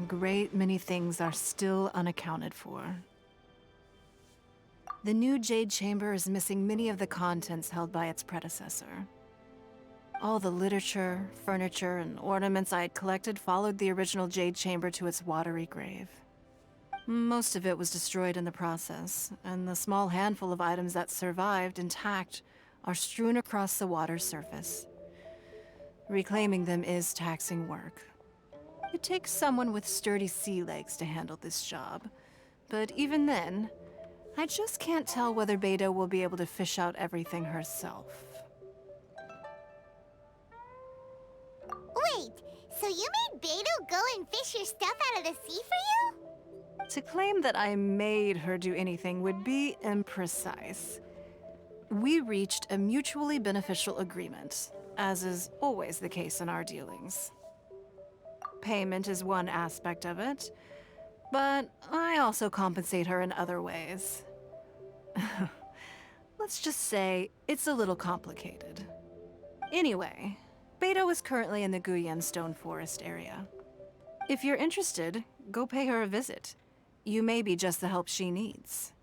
a great many things are still unaccounted for. The new Jade Chamber is missing many of the contents held by its predecessor. All the literature, furniture, and ornaments I had collected followed the original Jade Chamber to its watery grave. Most of it was destroyed in the process, and the small handful of items that survived intact are strewn across the water's surface. Reclaiming them is taxing work. It takes someone with sturdy sea legs to handle this job, but even then, I just can't tell whether Beidou will be able to fish out everything herself. Wait, so you made Beidou go and fish your stuff out of the sea for you? To claim that I made her do anything would be imprecise. We reached a mutually beneficial agreement, as is always the case in our dealings. Payment is one aspect of it, but I also compensate her in other ways. Let's just say it's a little complicated. Anyway, Beidou is currently in the Guyan Stone Forest area. If you're interested, go pay her a visit. You may be just the help she needs.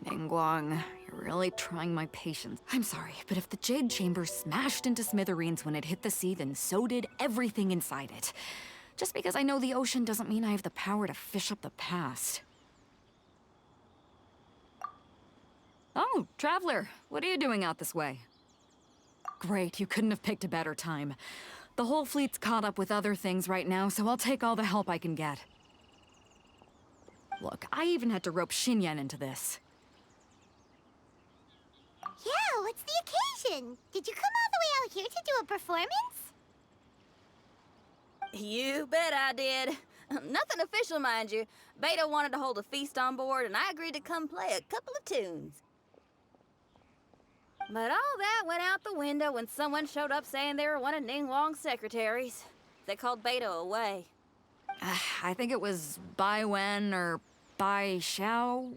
Ningguang, you're really trying my patience. I'm sorry, but if the Jade Chamber smashed into smithereens when it hit the sea, then so did everything inside it. Just because I know the ocean doesn't mean I have the power to fish up the past. Oh, Traveler, what are you doing out this way? Great, you couldn't have picked a better time. The whole fleet's caught up with other things right now, so I'll take all the help I can get. Look, I even had to rope Xinyan into this. Yeah, what's the occasion? Did you come all the way out here to do a performance? You bet I did. Nothing official, mind you. Beidou wanted to hold a feast on board, and I agreed to come play a couple of tunes. But all that went out the window when someone showed up saying they were one of Ningguang's secretaries. They called Beidou away. I think it was Bai Wen or Bai Xiao.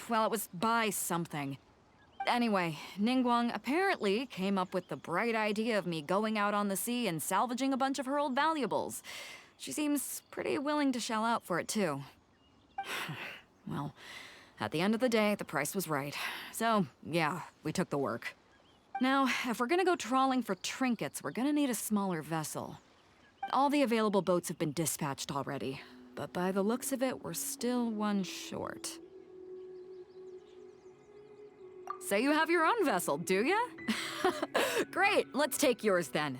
Well, it was Bai something. Anyway, Ningguang apparently came up with the bright idea of me going out on the sea and salvaging a bunch of her old valuables. She seems pretty willing to shell out for it, too. Well, at the end of the day, the price was right. So, yeah, we took the work. Now, if we're gonna go trawling for trinkets, we're gonna need a smaller vessel. All the available boats have been dispatched already, but by the looks of it, we're still one short. So you have your own vessel, do ya? Great, let's take yours then.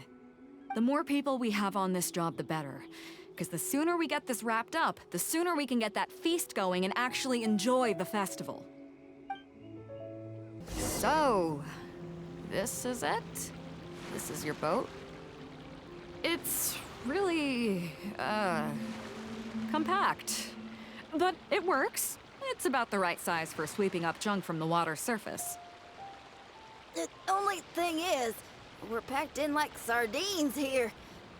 The more people we have on this job, the better. Because the sooner we get this wrapped up, the sooner we can get that feast going and actually enjoy the festival. So, this is it? This is your boat? It's really, compact. But it works. It's about the right size for sweeping up junk from the water's surface. The only thing is, we're packed in like sardines here.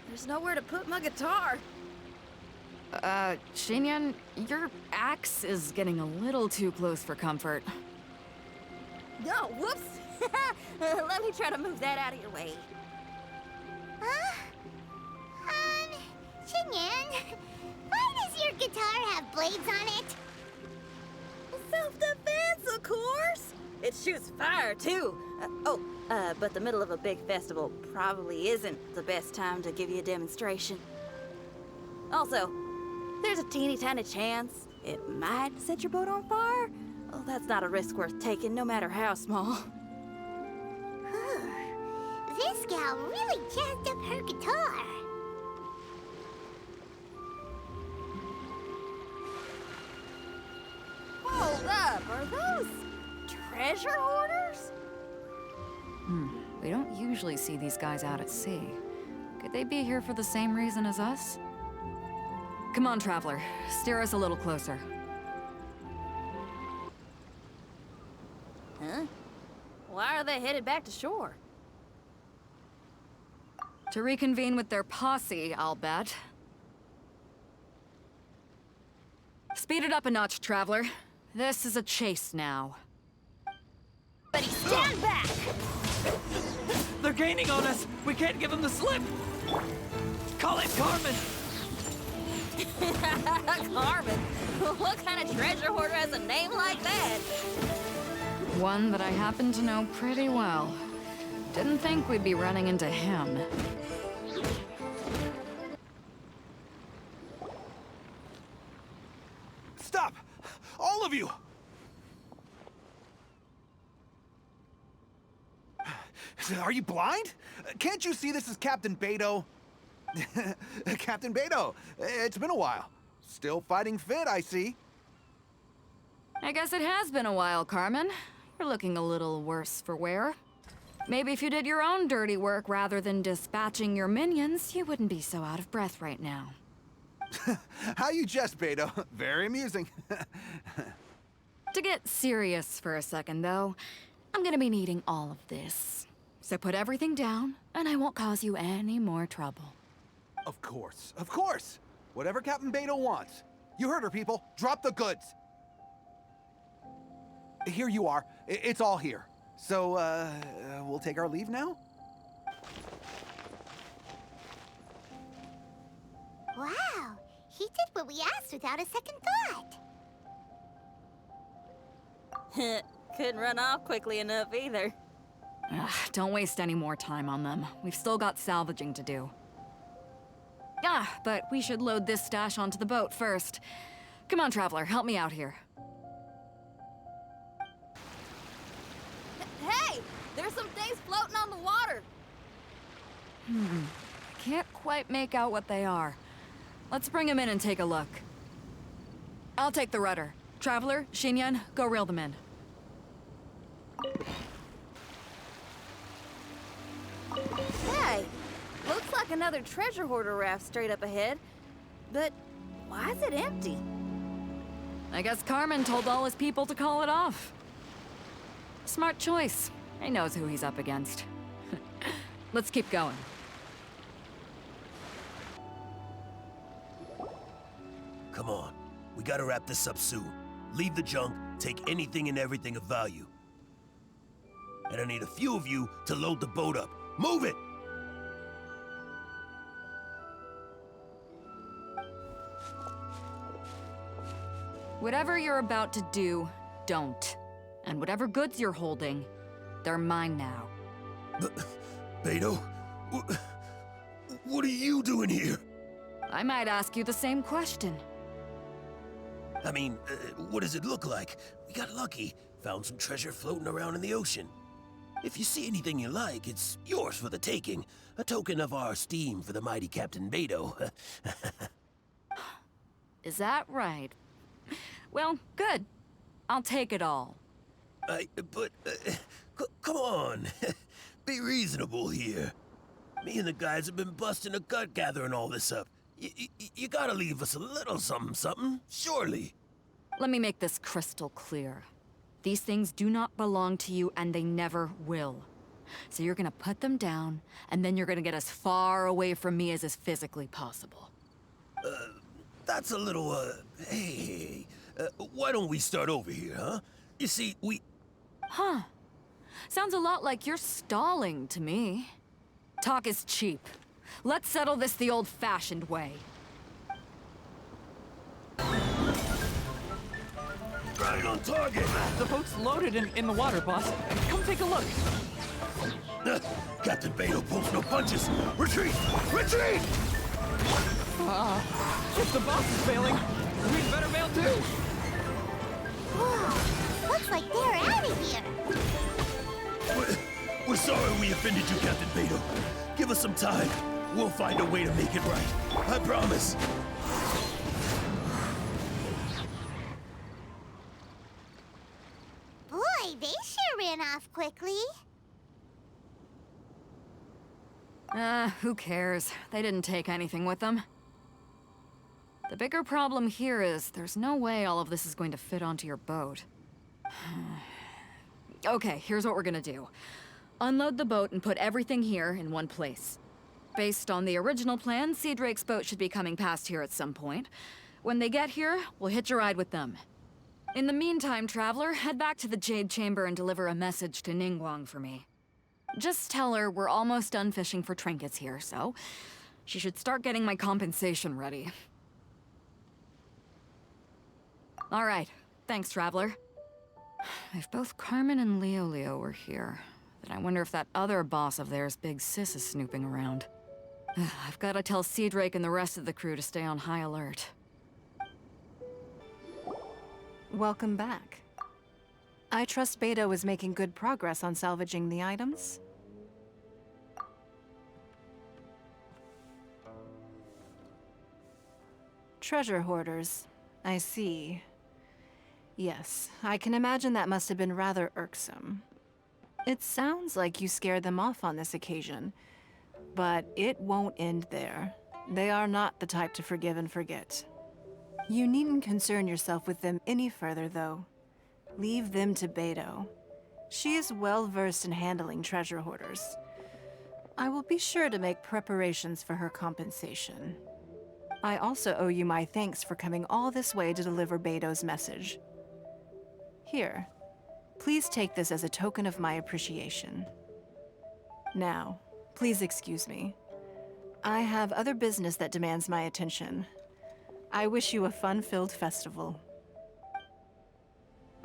There's nowhere to put my guitar. Xinyan, your axe is getting a little too close for comfort. Oh, whoops! Let me try to move that out of your way. Huh? Xinyan, why does your guitar have blades on it? Self-defense, of course! It shoots fire, too. But the middle of a big festival probably isn't the best time to give you a demonstration. Also, there's a teeny tiny chance it might set your boat on fire. Oh, that's not a risk worth taking, no matter how small. This gal really jazzed up her guitar. Hold up, are those treasure hoarders? We don't usually see these guys out at sea. Could they be here for the same reason as us? Come on, Traveler. Steer us a little closer. Huh? Why are they headed back to shore? To reconvene with their posse, I'll bet. Speed it up a notch, Traveler. This is a chase now. But stand back! They're They're gaining on us! We can't give them the slip! Call it Carmen! Carmen? What kind of treasure hoarder has a name like that? One that I happen to know pretty well. Didn't think we'd be running into him. Stop! All of you! Are you blind? Can't you see this is Captain Beto? Captain Beto, it's been a while. Still fighting fit, I see. I guess it has been a while, Carmen. You're looking a little worse for wear. Maybe if you did your own dirty work rather than dispatching your minions, you wouldn't be so out of breath right now. How you jest, Beto. Very amusing. To get serious for a second, though, I'm gonna be needing all of this. So put everything down, and I won't cause you any more trouble. Of course, of course. Whatever Captain Beto wants. You heard her, people. Drop the goods. Here you are. It's all here. So, we'll take our leave now? Wow, he did what we asked without a second thought. Couldn't run off quickly enough either. Ugh, don't waste any more time on them. We've still got salvaging to do. Ah, but we should load this stash onto the boat first. Come on, Traveler, help me out here. Hey! There's some things floating on the water! Can't quite make out what they are. Let's bring them in and take a look. I'll take the rudder. Traveler, Xinyan, go reel them in. Hey! Looks like another treasure hoarder raft straight up ahead. But why is it empty? I guess Carmen told all his people to call it off. Smart choice. He knows who he's up against. Let's keep going. Come on. We gotta wrap this up soon. Leave the junk, take anything and everything of value. And I need a few of you to load the boat up. Move it! Whatever you're about to do, don't. And whatever goods you're holding, they're mine now. Beto? What are you doing here? I might ask you the same question. I mean, what does it look like? We got lucky. Found some treasure floating around in the ocean. If you see anything you like, it's yours for the taking. A token of our esteem for the mighty Captain Beto. Is that right? Well, good. I'll take it all. Come on. Be reasonable here. Me and the guys have been busting a gut gathering all this up. You gotta leave us a little something, surely. Let me make this crystal clear. These things do not belong to you, and they never will. So you're gonna put them down, and then you're gonna get as far away from me as is physically possible. That's a little, hey, why don't we start over here, huh? You see, Huh. Sounds a lot like you're stalling to me. Talk is cheap. Let's settle this the old-fashioned way. right on target. The boat's loaded in the water, boss. Come take a look. Captain Beto pulls no punches. Retreat! Retreat! If the boss is failing, we'd better bail too. Whoa, looks like they're out of here. We're sorry we offended you, Captain Beto. Give us some time. We'll find a way to make it right. I promise. Boy, they sure ran off quickly. Who cares? They didn't take anything with them. The bigger problem here is there's no way all of this is going to fit onto your boat. Okay, here's what we're gonna do. Unload the boat and put everything here in one place. Based on the original plan, Sea Drake's boat should be coming past here at some point. When they get here, we'll hitch a ride with them. In the meantime, Traveler, head back to the Jade Chamber and deliver a message to Ningguang for me. Just tell her we're almost done fishing for trinkets here, so she should start getting my compensation ready. All right. Thanks, Traveler. If both Carmen and Leo were here, then I wonder if that other boss of theirs, Big Sis, is snooping around. I've got to tell Cedric and the rest of the crew to stay on high alert. Welcome back. I trust Beto is making good progress on salvaging the items. Treasure hoarders. I see. Yes, I can imagine that must have been rather irksome. It sounds like you scared them off on this occasion, but it won't end there. They are not the type to forgive and forget. You needn't concern yourself with them any further, though. Leave them to Beto. She is well versed in handling treasure hoarders. I will be sure to make preparations for her compensation. I also owe you my thanks for coming all this way to deliver Beto's message. Here, please take this as a token of my appreciation. Now, please excuse me. I have other business that demands my attention. I wish you a fun-filled festival.